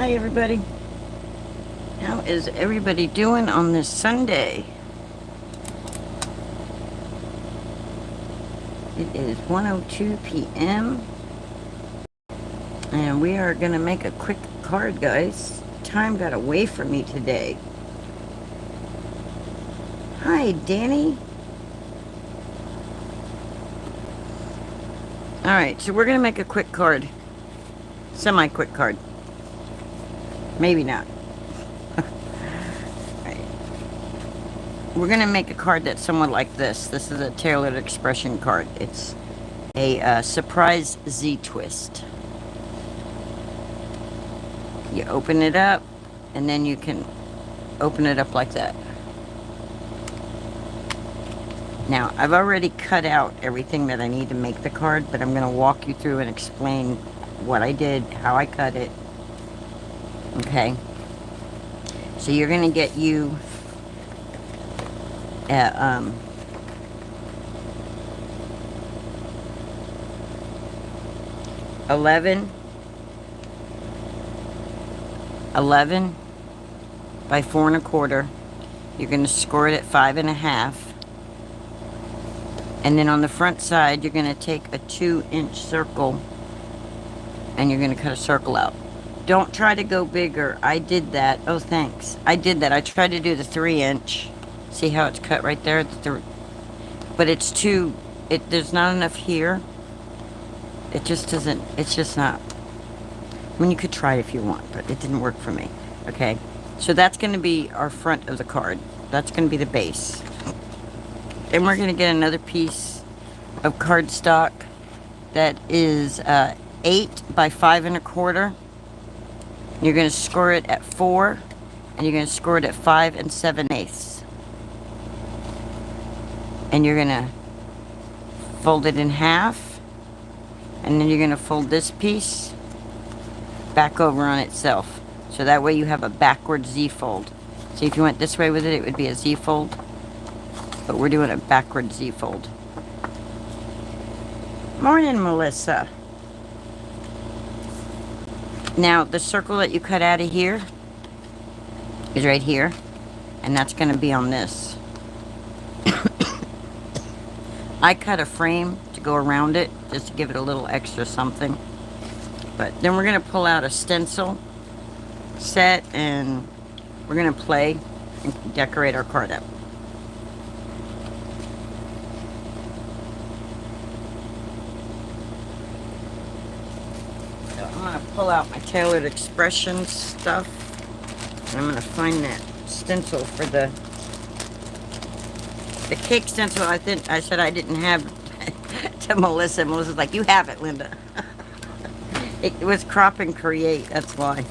Hi everybody. How is everybody doing on this Sunday? It is 1:02 p.m. and we are going to make a quick card, guys. Time got away from me today. Hi, Danny. Alright, so we're going to make a quick card. Semi-quick card. Maybe not. Right. We're going to make a card that's somewhat like this. This is a tailored expression card. It's a surprise Z-twist. You open it up, and then you can open it up like that. Now, I've already cut out everything that I need to make the card, but I'm going to walk you through and explain what I did, how I cut it. Okay? So you're going to get you 11 by 4 1/4. You're going to score it at 5 1/2. And then on the front side, you're going to take a 2-inch circle and you're going to cut a circle out. Don't try to go bigger. I did that. Oh, thanks. I did that. I tried to do the 3-inch. See how it's cut right there? But it's too, there's not enough here. It just doesn't, it's just not. I mean, you could try if you want, but it didn't work for me. Okay? So that's going to be our front of the card. That's going to be the base. Then we're going to get another piece of cardstock that is 8 by 5 1/4. You're going to score it at 4, and you're going to score it at 5 7/8. And you're going to fold it in half, and then you're going to fold this piece back over on itself. So that way you have a backward Z fold. See, if you went this way with it, it would be a Z fold. But we're doing a backward Z fold. Morning, Melissa. Now, the circle that you cut out of here is right here. And that's going to be on this. I cut a frame to go around it, just to give it a little extra something. But then we're going to pull out a stencil set, and we're going to play and decorate our card up. I'm going to pull out my tailored expressions stuff, and I'm going to find that stencil for the cake stencil. I said I didn't have to Melissa. Melissa's like, you have it, Linda. It was crop and create, that's why.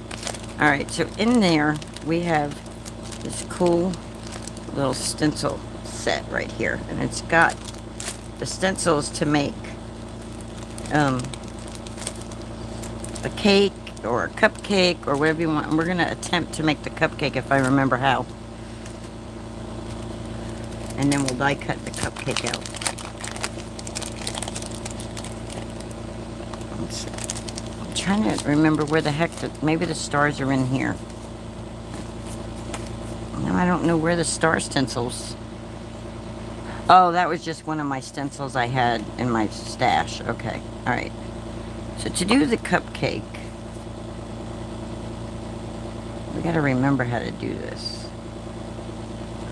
Alright, so in there we have this cool little stencil set right here, and it's got the stencils to make a cake or a cupcake or whatever you want. And we're going to attempt to make the cupcake if I remember how. And then we'll die cut the cupcake out. I'm trying to remember where the heck, maybe the stars are in here. No, I don't know where the star stencils. Oh, that was just one of my stencils I had in my stash. Okay, alright. So to do the cupcake, we got to remember how to do this.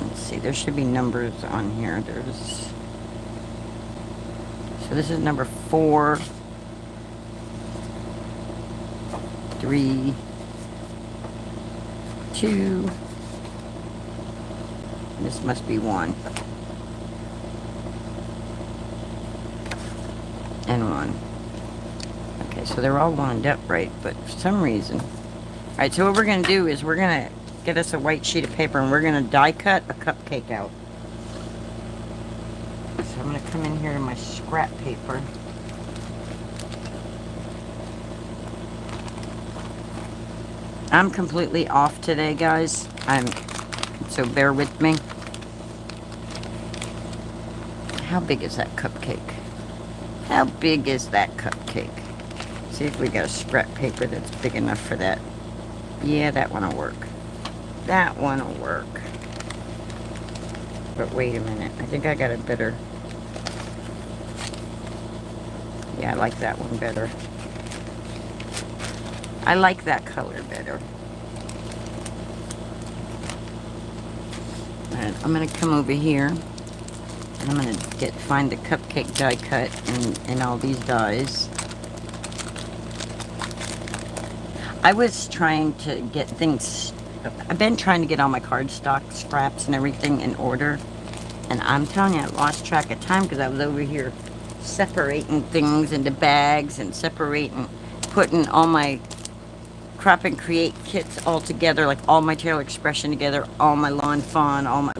Let's see, there should be numbers on here. So this is number 4, 3, 2. This must be 1. And 1. Okay, so they're all lined up right, but for some reason. Alright, so what we're going to do is we're going to get us a white sheet of paper, and we're going to die cut a cupcake out. So I'm going to come in here to my scrap paper. I'm completely off today, guys. So bear with me. How big is that cupcake? How big is that cupcake? See if we got a scrap paper that's big enough for that. Yeah, that one will work. That one will work. But wait a minute. I think I got a better... Yeah, I like that one better. I like that color better. Alright, I'm going to come over here. And I'm going to find the cupcake die cut and all these dies. I was trying to get things... I've been trying to get all my cardstock scraps and everything in order. And I'm telling you, I lost track of time because I was over here separating things into bags and putting all my Crop and Create kits all together, like all my Taylor Expression together, all my Lawn Fawn, alright,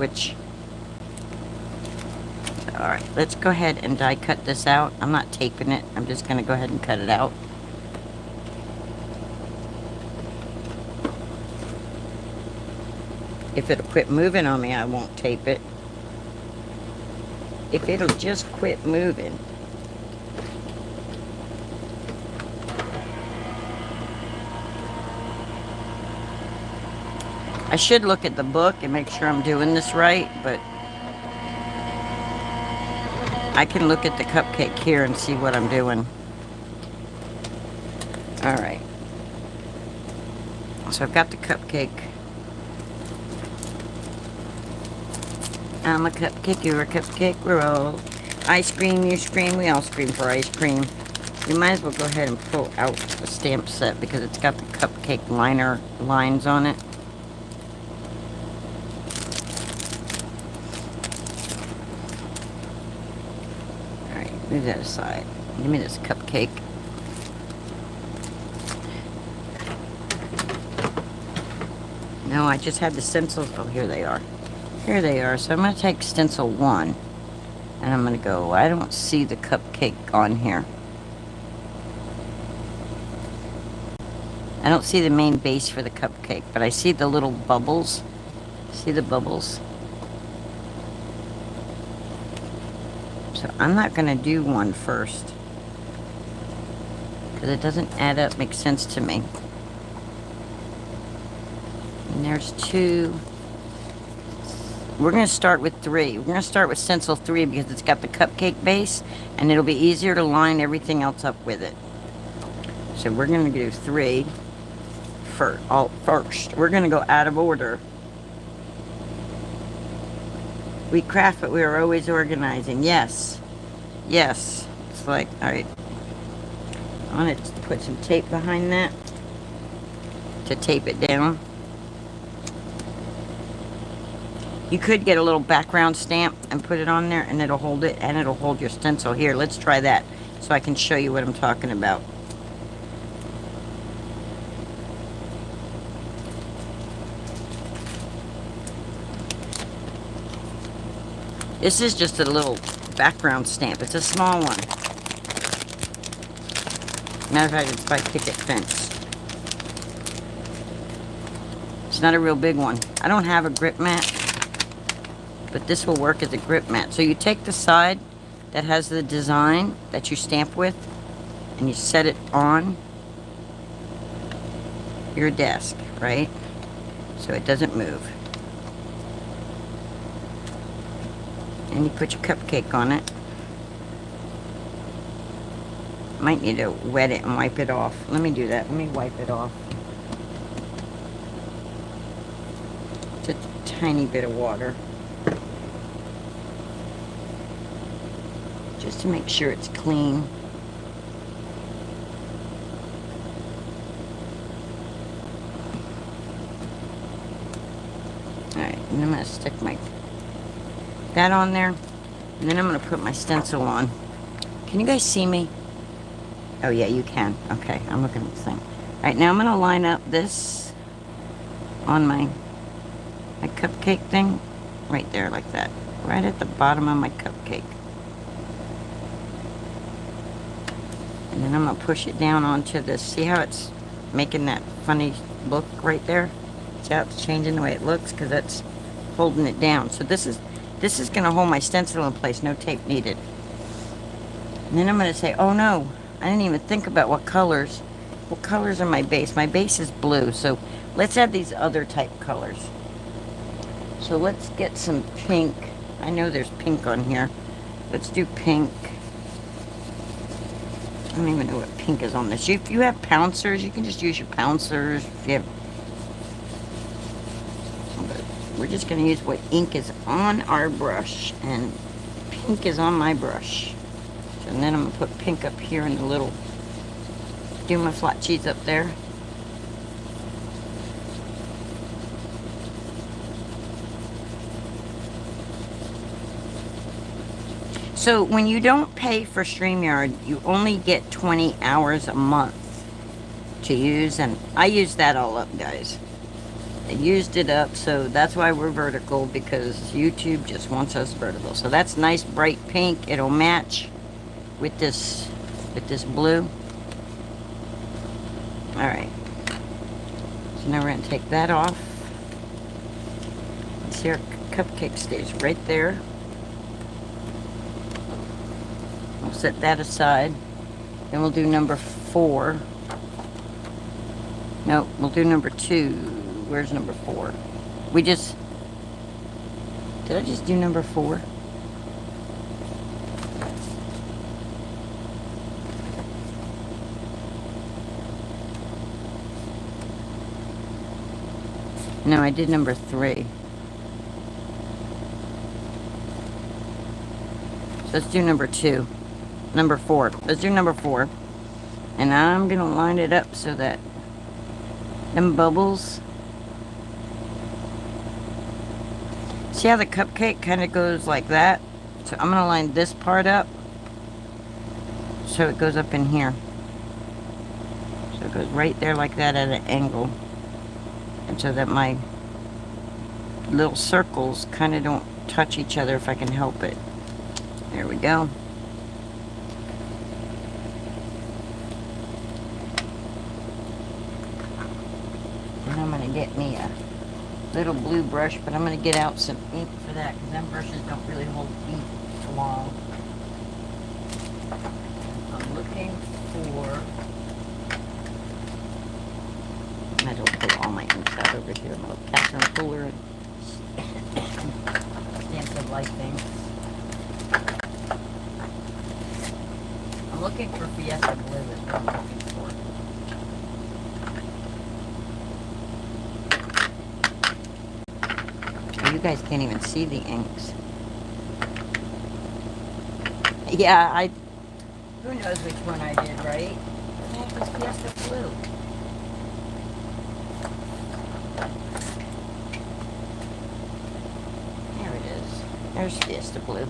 let's go ahead and die cut this out. I'm not taping it, I'm just going to go ahead and cut it out. If it'll quit moving on me, I won't tape it. If it'll just quit moving. I should look at the book and make sure I'm doing this right, but I can look at the cupcake here and see what I'm doing. Alright. So I've got the cupcake. I'm a cupcake, you're a cupcake, we're all ice cream, you scream, we all scream for ice cream. We might as well go ahead and pull out the stamp set because it's got the cupcake lines on it. Alright, move that aside. Give me this cupcake. No, I just had the stencils. Oh, here they are. Here they are. So I'm going to take stencil 1. And I'm going to go, I don't see the cupcake on here. I don't see the main base for the cupcake, but I see the little bubbles. See the bubbles? So I'm not going to do one first. Because it doesn't add up, make sense to me. And there's 2. We're going to start with 3. We're going to start with stencil 3 because it's got the cupcake base and it'll be easier to line everything else up with it. So we're going to do 3 first. We're going to go out of order. We craft, but we are always organizing. Yes. Yes. It's like, alright. I'm going to put some tape behind that to tape it down. You could get a little background stamp and put it on there and it'll hold it and it'll hold your stencil. Here, let's try that so I can show you what I'm talking about. This is just a little background stamp. It's a small one. Matter of fact, it's by Picket Fence. It's not a real big one. I don't have a grip mat, but this will work as a grip mat. So you take the side that has the design that you stamp with and you set it on your desk, right? So it doesn't move. And you put your cupcake on it. Might need to wet it and wipe it off. Let me do that. Let me wipe it off. Just a tiny bit of water. Just to make sure it's clean. Alright, and I'm going to stick that on there. And then I'm going to put my stencil on. Can you guys see me? Oh yeah, you can. Okay, I'm looking at the thing. Alright, now I'm going to line up this on my cupcake thing. Right there, like that. Right at the bottom of my cupcake. And then I'm going to push it down onto this. See how it's making that funny look right there? See how it's changing the way it looks? Because that's holding it down. So this is going to hold my stencil in place. No tape needed. And then I'm going to say, oh no, I didn't even think about what colors are my base. My base is blue. So Let's add these other type colors. So let's get some pink. I know there's pink on here. Let's do pink. I don't even know what pink is on this. If you have pouncers, you can just use your pouncers. If you have, but we're just going to use what ink is on our brush, and pink is on my brush. So, and then I'm going to put pink up here in the little, do my flat cheese up there. So when you don't pay for StreamYard, you only get 20 hours a month to use, and I used that all up, guys. I used it up, so that's why we're vertical, because YouTube just wants us vertical. So that's nice bright pink. It'll match with this blue. All right. So now we're gonna take that off. Let's see, our cupcake stays right there. We'll set that aside. Then we'll do number 4. No, we'll do number 2. Where's number 4? Did I just do number 4? No, I did number 3. Let's do number 2. Number 4. Let's do number 4. And I'm going to line it up so that them bubbles. See how the cupcake kind of goes like that? So I'm going to line this part up so it goes up in here. So it goes right there like that at an angle. And so that my little circles kind of don't touch each other if I can help it. There we go. And I'm going to get me a little blue brush, but I'm going to get out some ink for that, because them brushes don't really hold ink long. I'm looking for... I don't pull all my inks out over here. I'm going to catch and puller and stamp the light thing. I'm looking for Fiesta Blue is what I'm looking for. Oh, you guys can't even see the inks. Yeah, who knows which one I did, right? What the heck is Fiesta Blue? There it is. There's Fiesta Blue.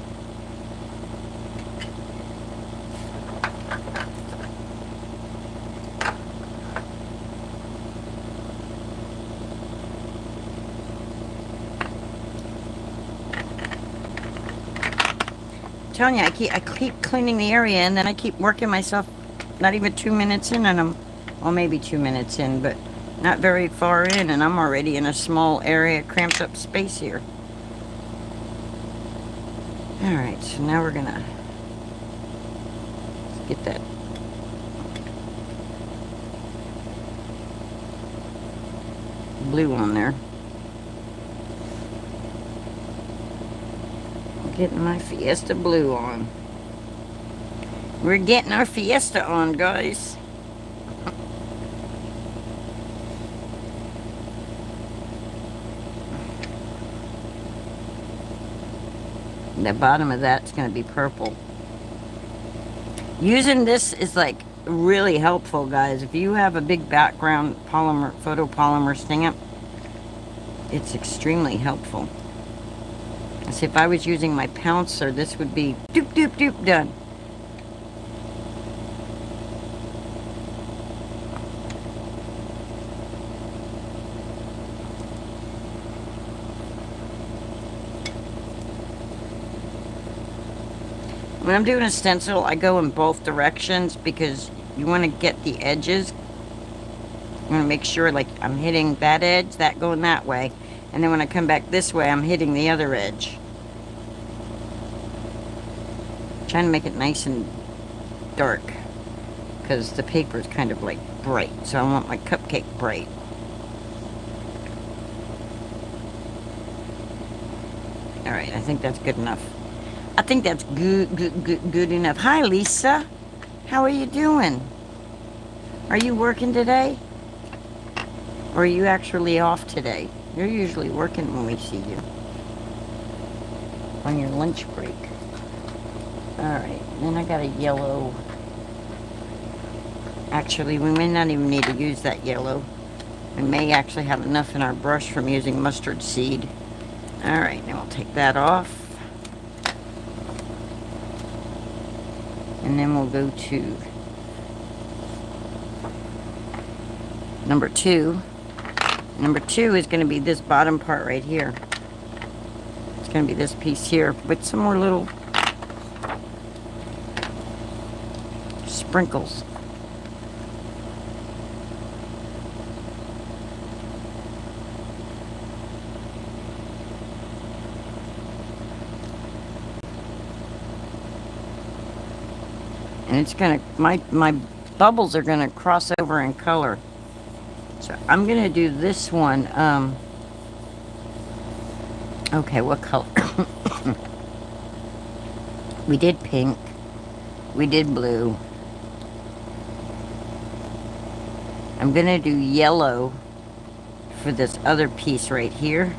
I'm telling you, I keep cleaning the area, and then I keep working myself. Not even 2 minutes in, and well, maybe 2 minutes in, but not very far in, and I'm already in a small area, cramped up space here. All right, so now we're gonna get that blue on there. Getting my Fiesta Blue on. We're getting our Fiesta on, guys. The bottom of that's going to be purple. Using this is like really helpful, guys. If you have a big background photopolymer stamp, it's extremely helpful. See, if I was using my pouncer, this would be doop, doop, doop, done. When I'm doing a stencil, I go in both directions because you want to get the edges. You want to make sure, like, I'm hitting that edge, that going that way. And then when I come back this way, I'm hitting the other edge. Trying to make it nice and dark, because the paper is kind of like bright, so I want my cupcake bright. All right, I think that's good enough. I think that's good enough. Hi, Lisa. How are you doing? Are you working today? Or are you actually off today? You're usually working when we see you. On your lunch break. Alright, then I got a yellow. Actually, we may not even need to use that yellow. We may actually have enough in our brush from using mustard seed. Alright, now we'll take that off. And then we'll go to number 2. Number 2 is going to be this bottom part right here. It's going to be this piece here with some more little sprinkles. And it's gonna, my bubbles are gonna cross over in color. So I'm gonna do this one. Okay, what color? We did pink. We did blue. I'm gonna do yellow for this other piece right here.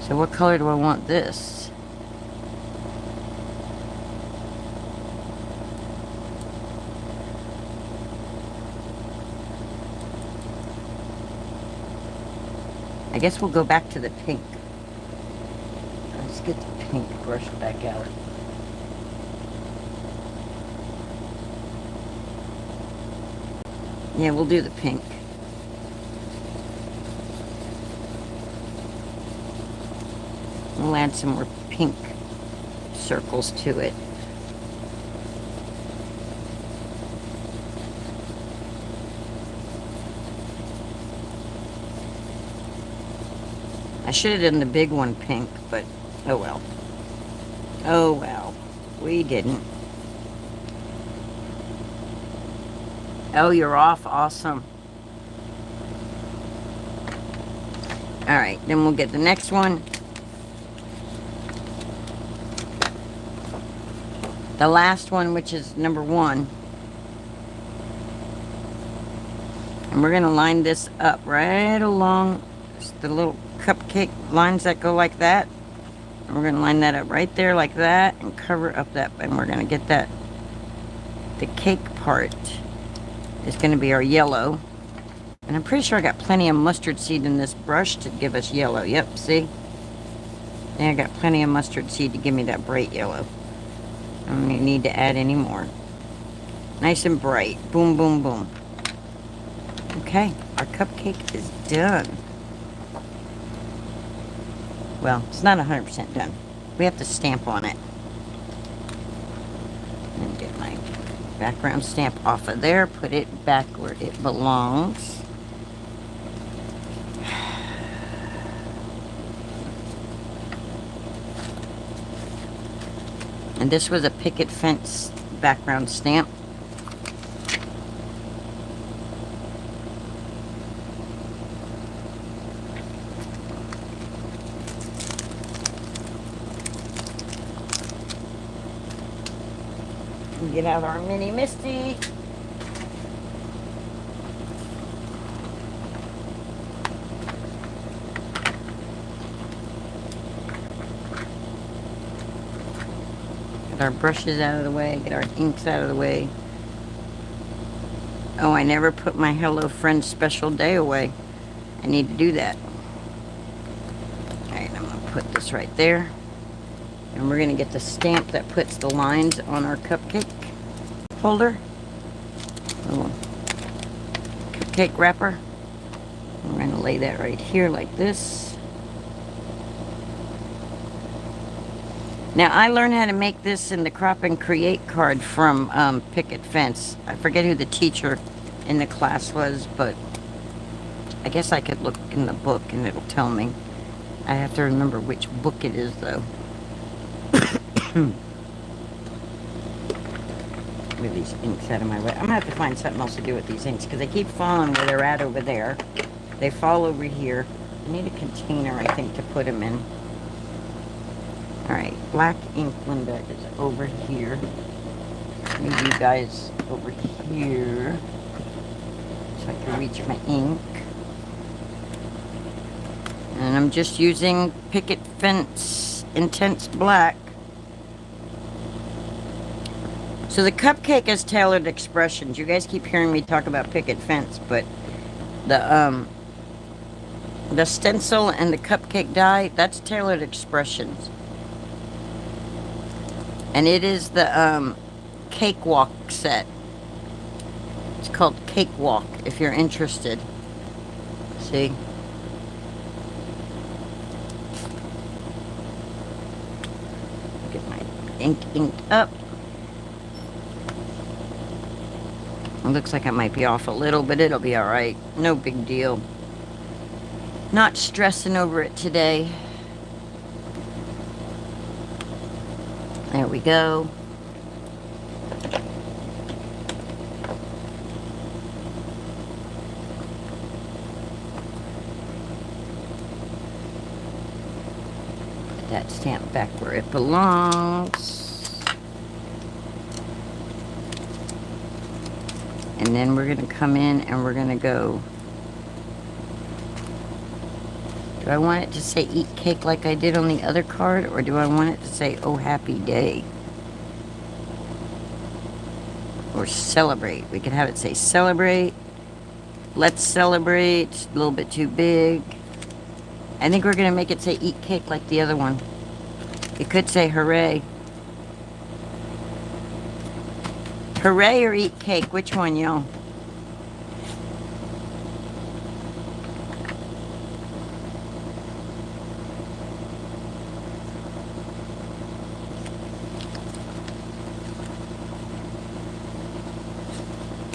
So what color do I want this? I guess we'll go back to the pink. Let's get the pink brush back out. Yeah, we'll do the pink. We'll add some more pink circles to it. I should have done the big one pink, but oh well. Oh well. We didn't. Oh, you're off. Awesome. Alright, then we'll get the next one. The last one, which is number 1. And we're going to line this up right along the little cupcake lines that go like that. And we're going to line that up right there like that and cover up that. And we're going to get that. The cake part is going to be our yellow. And I'm pretty sure I got plenty of mustard seed in this brush to give us yellow. Yep, see? Yeah, I got plenty of mustard seed to give me that bright yellow. I don't need to add any more. Nice and bright. Boom, boom, boom. Okay, our cupcake is done. Well, it's not 100% done. We have to stamp on it. And get my background stamp off of there. Put it back where it belongs. And this was a picket fence background stamp. Get out our mini Misty. Get our brushes out of the way. Get our inks out of the way. Oh, I never put my Hello Friend special day away. I need to do that. Alright, I'm going to put this right there. And we're going to get the stamp that puts the lines on our cupcake holder. Little cupcake wrapper. We're going to lay that right here like this. Now, I learned how to make this in the Crop and Create card from Picket Fence. I forget who the teacher in the class was, but I guess I could look in the book and it'll tell me. I have to remember which book it is, though. Move these inks out of my way. I'm gonna have to find something else to do with these inks because they keep falling where they're at over there. They fall over here. I need a container, I think, to put them in. Alright, black ink, Linda, is over here. Maybe you guys over here. So I can reach my ink. And I'm just using Picket Fence Intense Black. So the cupcake has tailored expressions. You guys keep hearing me talk about Picket Fence, but the stencil and the cupcake die, that's tailored expressions. And it is the cakewalk set. It's called Cakewalk if you're interested. See? Get my ink inked up. It looks like I might be off a little, but it'll be alright. No big deal. Not stressing over it today. There we go. Put that stamp back where it belongs. And then we're going to come in and we're going to go. Do I want it to say eat cake like I did on the other card? Or do I want it to say oh happy day? Or celebrate. We could have it say celebrate. Let's celebrate. A little bit too big. I think we're going to make it say eat cake like the other one. It could say hooray. Hooray or eat cake? Which one, y'all?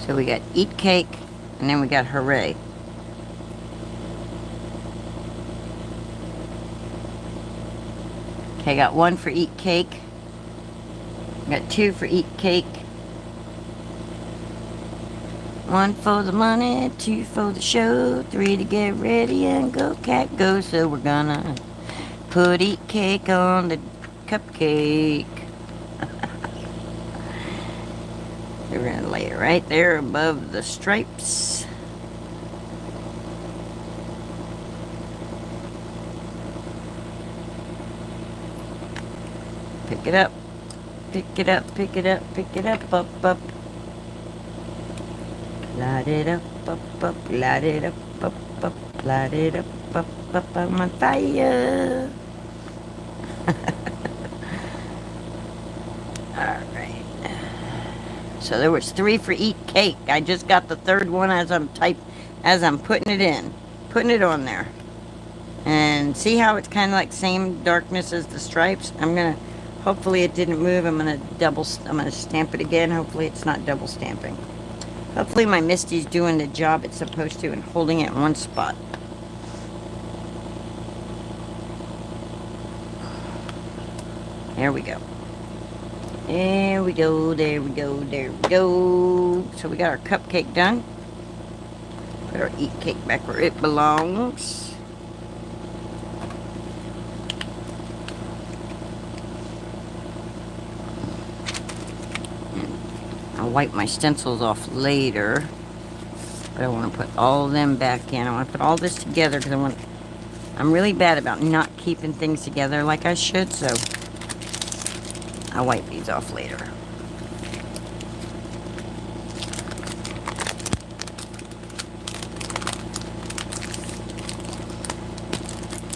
So we got eat cake, and then we got hooray. Okay, got one for eat cake. Got two for eat cake. One for the money, two for the show, three to get ready and go cat go. So we're gonna put eat cake on the cupcake. We're gonna lay it right there above the stripes. Pick it up, pick it up, pick it up, pick it up, up. Light it up, light it up, light it up, I'm on fire. Alright. So there was 3 for eat cake. I just got the third one as I'm putting it in. Putting it on there. And see how it's kind of like same darkness as the stripes? Hopefully it didn't move. I'm gonna stamp it again. Hopefully it's not double stamping. Hopefully my Misty's doing the job it's supposed to and holding it in one spot. There we go. There we go, there we go, there we go. So we got our cupcake done. Put our eat cake back where it belongs. I'll wipe my stencils off later, but I want to put all of them back in. I want to put all this together because I'm really bad about not keeping things together like I should, so I'll wipe these off later.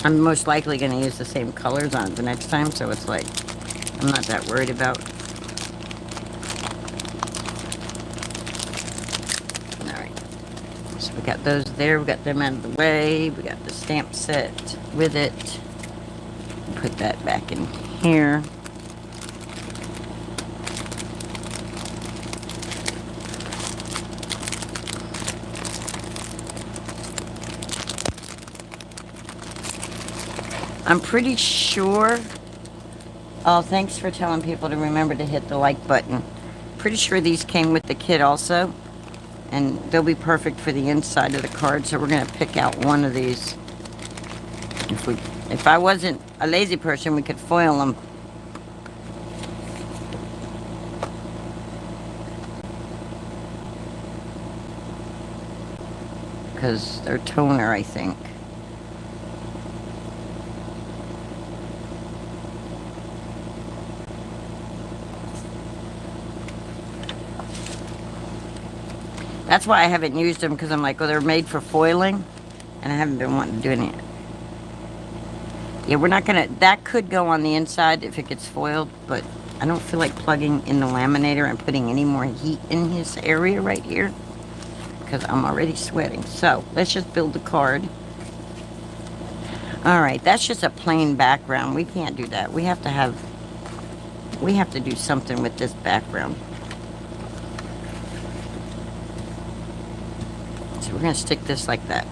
I'm most likely going to use the same colors on it the next time, so it's like I'm not that worried about. We got those there, we got them out of the way, we got the stamp set with it. Put that back in here. I'm pretty sure, oh, thanks for telling people to remember to hit the like button. Pretty sure these came with the kit also. And they'll be perfect for the inside of the card, so we're going to pick out one of these. If I wasn't a lazy person, we could foil them because they're toner, I think. That's why I haven't used them, because I'm like, oh, they're made for foiling, and I haven't been wanting to do any. Yeah, we're not gonna, that could go on the inside if it gets foiled, but I don't feel like plugging in the laminator and putting any more heat in his area right here, because I'm already sweating. So let's just build the card. All right, that's just a plain background. We can't do that. We have to do something with this background. So we're gonna stick this like that.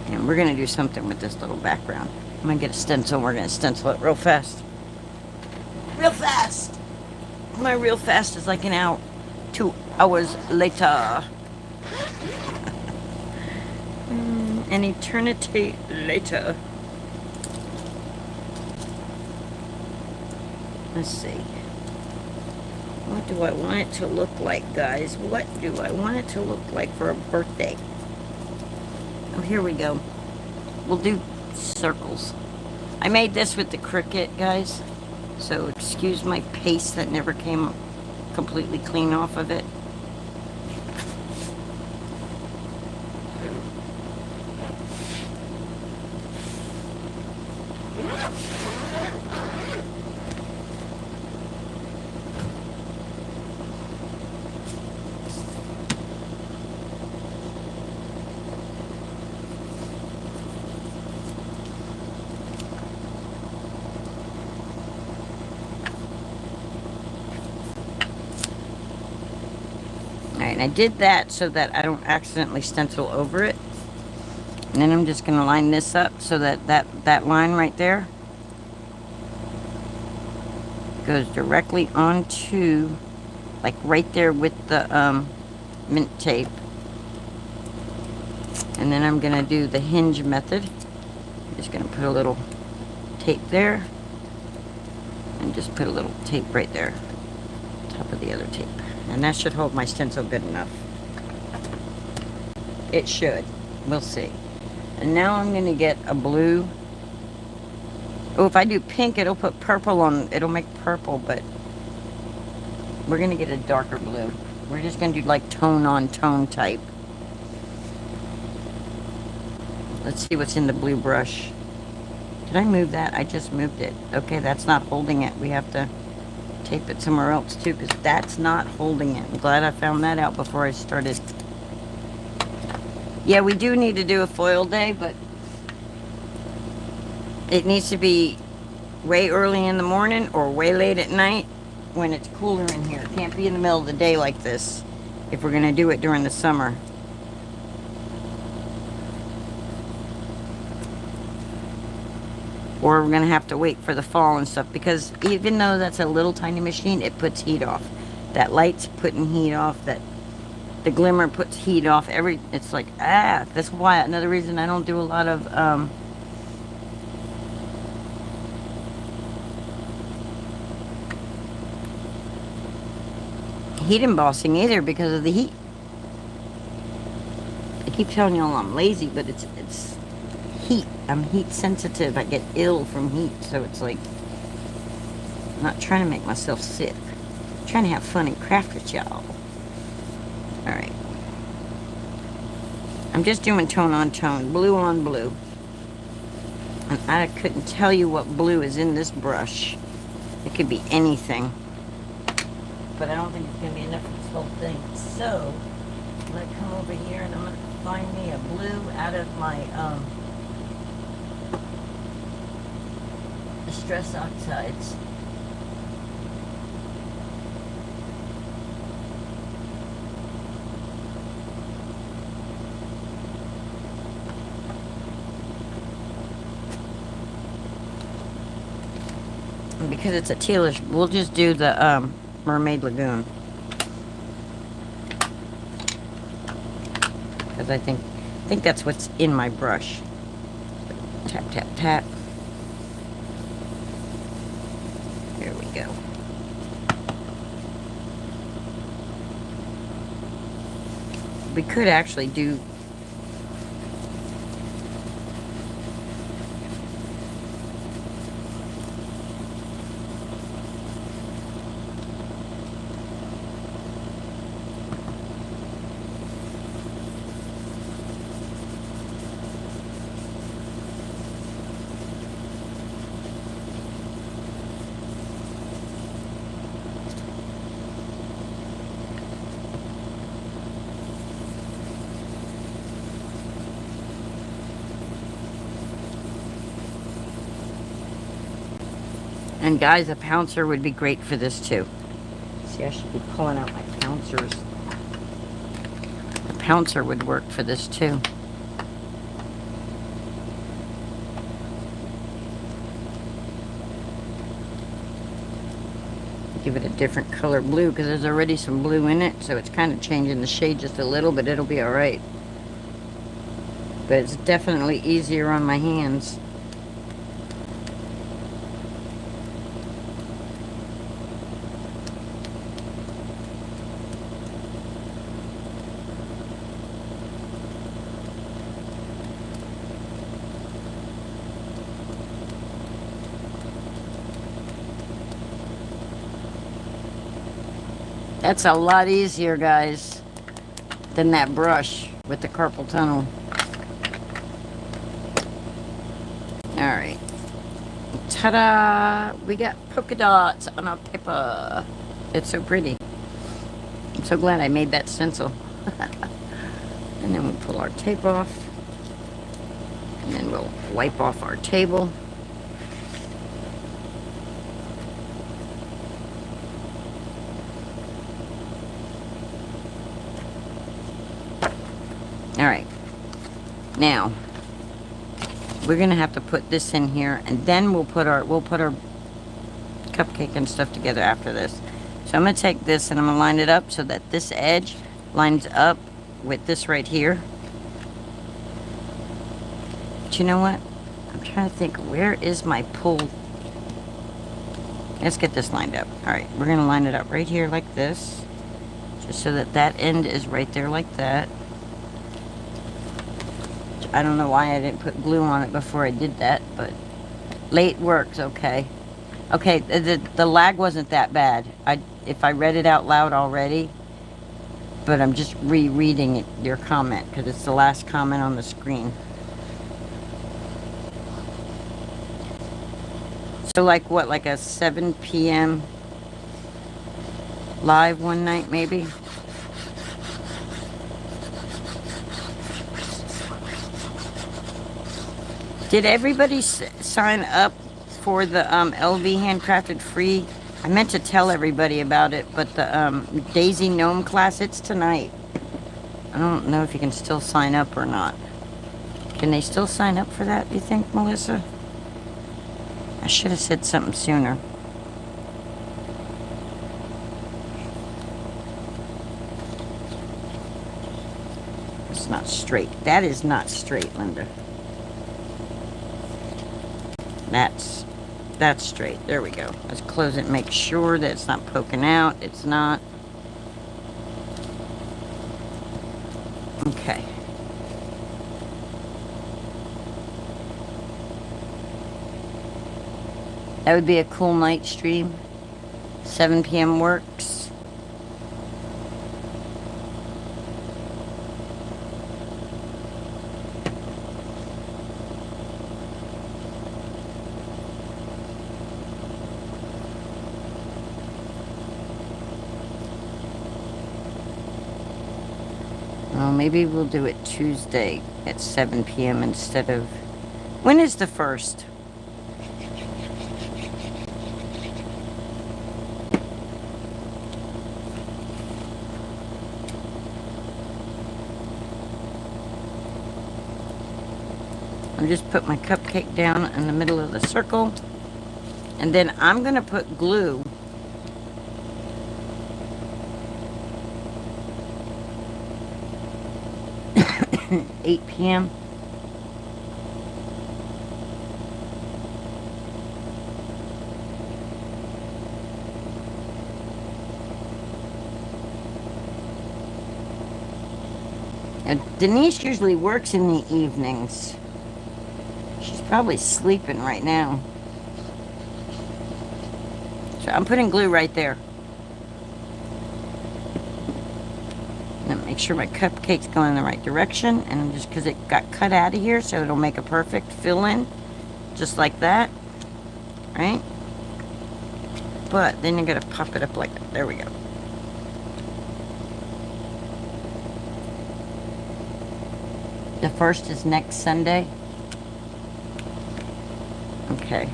And we're gonna do something with this little background. I'm gonna get a stencil. We're gonna stencil it real fast. Real fast! My real fast is like an hour, 2 hours later. An eternity later. Let's see. What do I want it to look like, guys? What do I want it to look like for a birthday? Oh, here we go. We'll do circles. I made this with the Cricut, guys. So excuse my paste that never came completely clean off of it. Alright, and I did that so that I don't accidentally stencil over it. And then I'm just going to line this up so that that line right there goes directly onto, like right there with the mint tape. And then I'm going to do the hinge method. I'm just going to put a little tape there. And just put a little tape right there. Top of the other tape. And that should hold my stencil good enough. It should. We'll see. And now I'm going to get a blue. Oh, if I do pink, it'll put purple on. It'll make purple, but we're going to get a darker blue. We're just going to do like tone on tone type. Let's see what's in the blue brush. Did I move that? I just moved it. Okay, that's not holding it. We have to tape it somewhere else too, because that's not holding it. I'm glad I found that out before I started. Yeah, we do need to do a foil day, but it needs to be way early in the morning or way late at night when it's cooler in here. It can't be in the middle of the day like this if we're going to do it during the summer. Or we're going to have to wait for the fall and stuff, because even though that's a little tiny machine, it puts heat off. That light's putting heat off. That the glimmer puts heat off. It's like, that's why, another reason I don't do a lot of heat embossing either, because of the heat. I keep telling y'all I'm lazy, but it's heat. I'm heat sensitive. I get ill from heat, so it's like, I'm not trying to make myself sick. I'm trying to have fun and craft with y'all. Alright. I'm just doing tone on tone, blue on blue. And I couldn't tell you what blue is in this brush. It could be anything. But I don't think it's going to be enough for this whole thing. So, I'm going to come over here and I'm going to find me a blue out of my Distress Oxides. And because it's a tealish, we'll just do the Mermaid Lagoon. Because I think that's what's in my brush. Tap, tap, tap. There we go. We could actually do... And guys, a pouncer would be great for this too. See, I should be pulling out my pouncers. A pouncer would work for this too. Give it a different color blue because there's already some blue in it, so it's kind of changing the shade just a little, but it'll be all right. But it's definitely easier on my hands. That's a lot easier, guys, than that brush with the carpal tunnel. Alright. Ta-da! We got polka dots on our paper. It's so pretty. I'm so glad I made that stencil. And then we'll pull our tape off. And then we'll wipe off our table. Alright, now we're gonna have to put this in here, and then we'll put our cupcake and stuff together after this. So I'm gonna take this and I'm gonna line it up so that this edge lines up with this right here. But you know what? I'm trying to think, where is my pull? Let's get this lined up. Alright, we're gonna line it up right here like this, just so that that end is right there like that. I don't know why I didn't put glue on it before I did that, but late works, okay. Okay, the lag wasn't that bad. If I read it out loud already, but I'm just rereading it, your comment, because it's the last comment on the screen. So like what, like a 7 p.m. live one night maybe? Did everybody sign up for the LV Handcrafted Free? I meant to tell everybody about it, but the Daisy Gnome class, it's tonight. I don't know if you can still sign up or not. Can they still sign up for that, do you think, Melissa? I should have said something sooner. It's not straight. That is not straight, Linda. That's straight. There we go. Let's close it and make sure that it's not poking out. It's not. Okay. That would be a cool night stream. 7 p.m. works. Well, maybe we'll do it Tuesday at 7 p.m. instead of... When is the 1st? I'll just put my cupcake down in the middle of the circle. And then I'm going to put glue . 8 p.m. Now, Denise usually works in the evenings. She's probably sleeping right now. So I'm putting glue right there. Now make sure my cupcake's going in the right direction, and just because it got cut out of here, so it'll make a perfect fill-in, just like that, right? But then you're gonna pop it up like that. There we go. The 1st is next Sunday. Okay.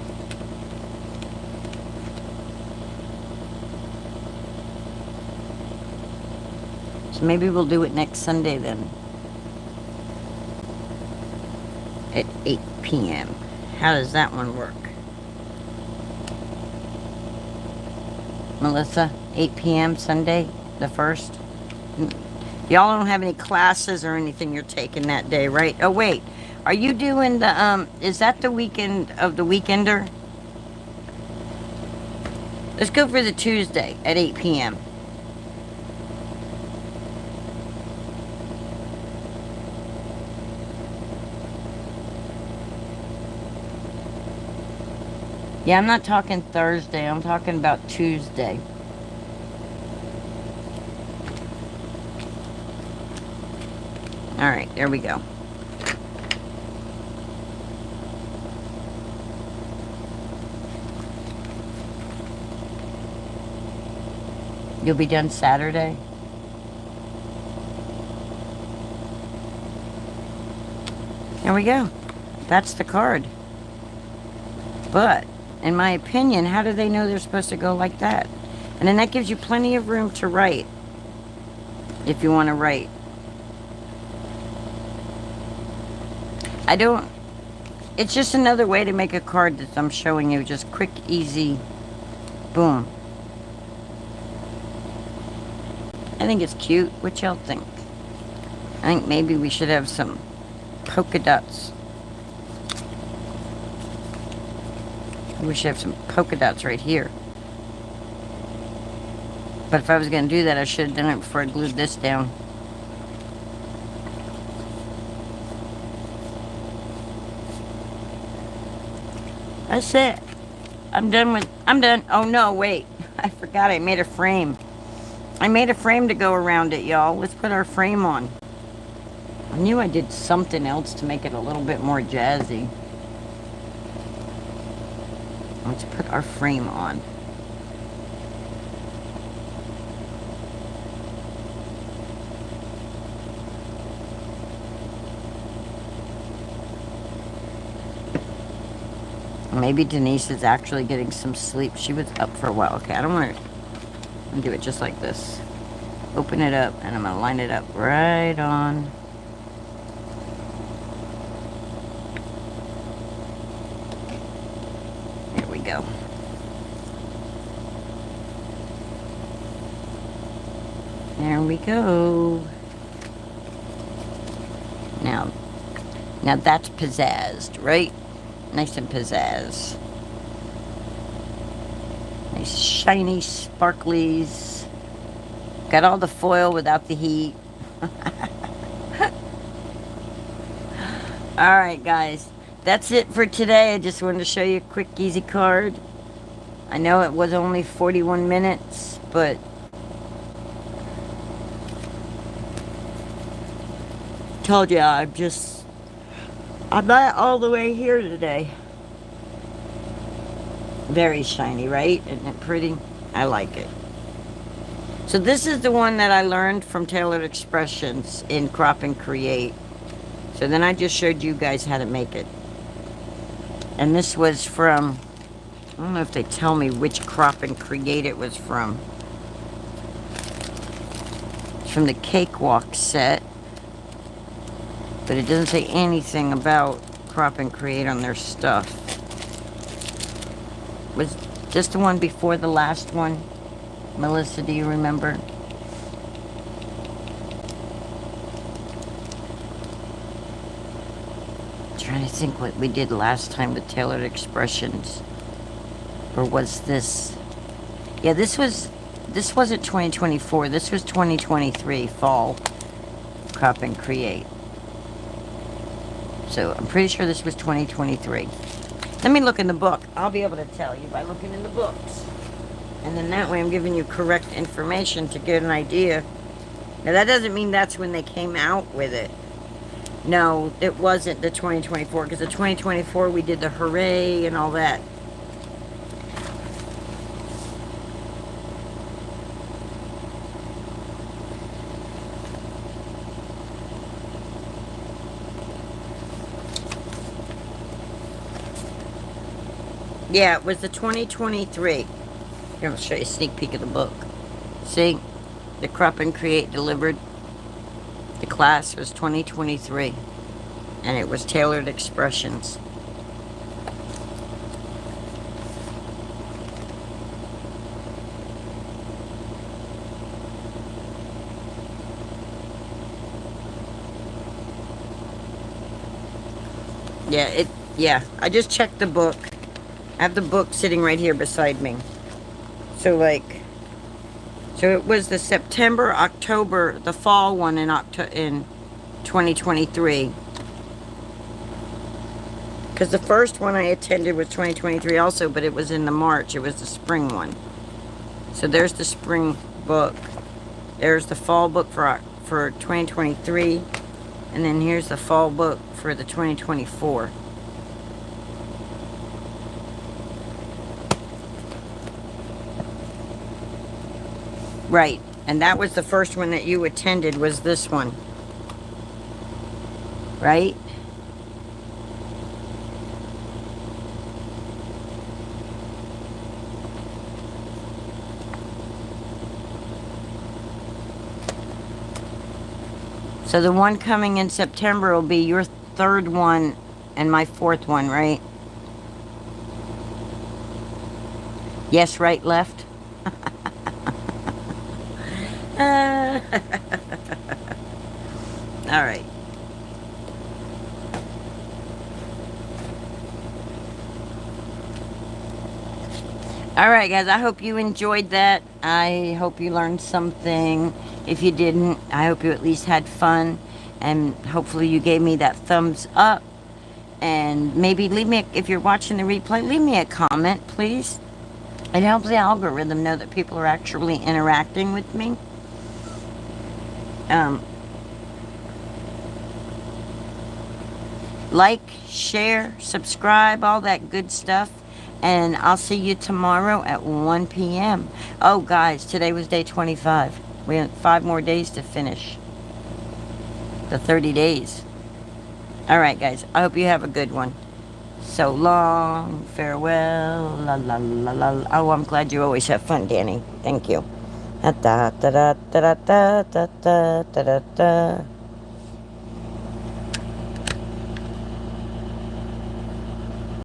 So maybe we'll do it next Sunday then. At 8 p.m. How does that one work? Melissa, 8 p.m. Sunday, the 1st? Y'all don't have any classes or anything you're taking that day, right? Oh, wait. Are you doing the, is that the weekend of the Weekender? Let's go for the Tuesday at 8 p.m. Yeah, I'm not talking Thursday. I'm talking about Tuesday. All right, there we go. You'll be done Saturday? There we go. That's the card. But, in my opinion, how do they know they're supposed to go like that? And then that gives you plenty of room to write. If you want to write. I don't... It's just another way to make a card that I'm showing you. Just quick, easy, boom. I think it's cute. What y'all think? I think maybe we should have some polka dots. We should have some polka dots right here. But if I was going to do that, I should have done it before I glued this down. That's it. I'm done. Oh no, wait. I forgot I made a frame. I made a frame to go around it, y'all. Let's put our frame on. I knew I did something else to make it a little bit more jazzy. Let's put our frame on. Maybe Denise is actually getting some sleep. She was up for a while. Okay, I don't want to... I'm going to do it just like this. Open it up, and I'm going to line it up right on. There we go. There we go. Now that's pizzazzed, right? Nice and pizzazz. Nice shiny sparklies. Got all the foil without the heat. Alright guys, that's it for today. I just wanted to show you a quick easy card. I know it was only 41 minutes, but told you I'm not all the way here today. Very shiny, right? Isn't it pretty? I like it. So this is the one that I learned from Tailored Expressions in Crop and Create. So then I just showed you guys how to make it. And this was from, I don't know if they tell me which Crop and Create it was from. It's from the Cakewalk set. But it doesn't say anything about Crop and Create on their stuff. Was this the one before the last one? Melissa, do you remember? I'm trying to think what we did last time with Tailored Expressions. Or was this... Yeah, this wasn't 2024. This was 2023, fall. Crop and Create. So I'm pretty sure this was 2023. Let me look in the book. I'll be able to tell you by looking in the books. And then that way I'm giving you correct information to get an idea. Now that doesn't mean that's when they came out with it. No, it wasn't the 2024, because the 2024 we did the hooray and all that. Yeah, it was the 2023. Here, I'll show you a sneak peek of the book. See? The Crop and Create delivered. The class was 2023. And it was Tailored Expressions. Yeah, I just checked the book. I have the book sitting right here beside me. So it was the September, October, the fall one in 2023. Because the first one I attended was 2023 also, but it was in the March. It was the spring one. So there's the spring book. There's the fall book for 2023. And then here's the fall book for the 2024. Right, and that was the first one that you attended, was this one. Right? So the one coming in September will be your third one and my fourth one, right? Yes, right, left? All right. All right, guys, I hope you enjoyed that. I hope you learned something. If you didn't, I hope you at least had fun. And hopefully you gave me that thumbs up. And maybe leave me, if you're watching the replay, leave me a comment, please. It helps the algorithm know that people are actually interacting with me. Like, share, subscribe, all that good stuff. And I'll see you tomorrow at 1 p.m. Oh, guys, today was day 25. We have 5 more days to finish the 30 days. All right, guys, I hope you have a good one. So long, farewell, la la la la. Oh, I'm glad you always have fun, Danny. Thank you. Da da da da da da da da da da.